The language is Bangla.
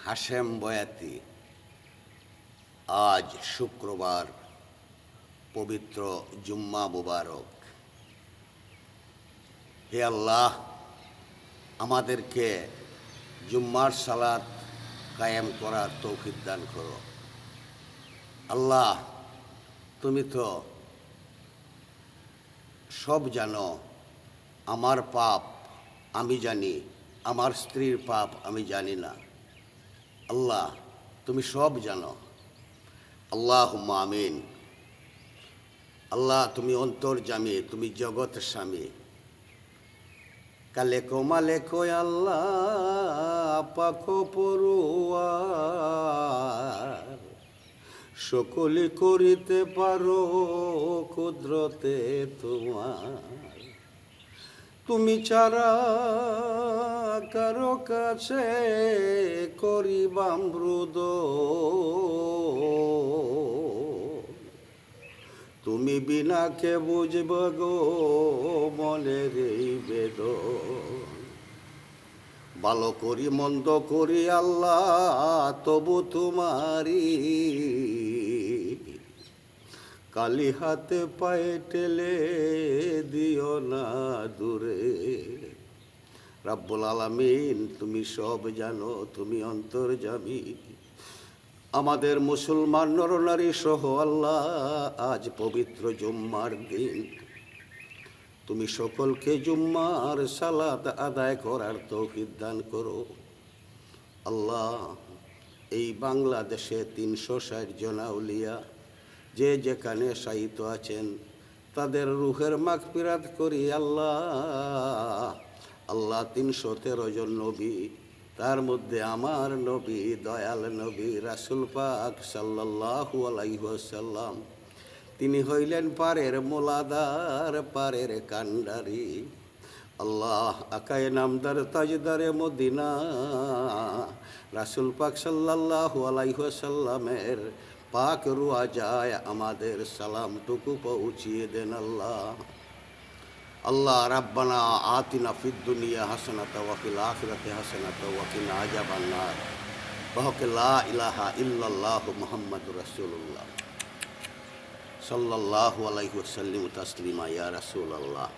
হাশেম বয়াতি। আজ শুক্রবার, পবিত্র জুম্মা মুবারক। হে আল্লাহ, আমাদেরকে জুম্মার সালাত কায়েম করার তৌফিক দান করো। আল্লাহ, তুমি তো সব জানো। আমার পাপ আমি জানি, আমার স্ত্রীর পাপ আমি জানি না। আল্লাহ, তুমি সব জানো। আল্লাহুম্মা আমিন। আল্লাহ, তুমি অন্তর্যামী, তুমি জগৎ স্বামী। কালেকো মালেকো আল্লাহ পাখো পড়ুয়ার, সকলে করিতে পারো কুদরতে তোমার। তুমি ছাড়া কারো কাছে করিবাম রুদ, তুমি বিনা কে বুঝব গো মনের এই বেদন। ভালো করি মন্দ করি আল্লাহ তবু তোমারি, কালি হাতে পায়ে টেলে দিও না দূরে। রাব্বুল আলামিন, তুমি সব জানো, তুমি অন্তর্যামী। আমাদের মুসলমান নরনারী সহ আল্লাহ, আজ পবিত্র জুম্মার দিন। তুমি সকলকে জুম্মার সালাত আদায় করার তৌফিক দান করো। আল্লাহ, এই বাংলাদেশে ৩৬০ জন আউলিয়া যে যেখানে শায়িত আছেন, তাদের রুহের মাগফিরাত করি আল্লাহ। আল্লাহ, ৩১৩ জন নবী, তার মধ্যে আমার নবী, দয়াল নবী রাসূল পাক সাল্লাল্লাহু আলাইহি ওয়াসাল্লাম, তিনি হইলেন পারের মোলাদার, পারের কান্ডারি। আল্লাহ, আকায়ে নামদার তাজদারে মদিনা রাসূল পাক সাল্লাল্লাহু আলাইহি ওয়াসাল্লামের পাক রুয়া যায় আমাদের সালামটুকু পৌঁছিয়ে দেন আল্লাহ। আল্লাহ রাব্বানা আতিনা ফিদ দুনিয়া হাসানাতা ওয়া ফিল আখিরাতি হাসানাতা ওয়া কিনা আযাবান নার। বহক লা ইলাহা ইল্লাল্লাহু মুহাম্মাদুর রাসূলুল্লাহ সাল্লাল্লাহু আলাইহি ওয়াসাল্লাম তাসলিমা ইয়া রাসূলুল্লাহ।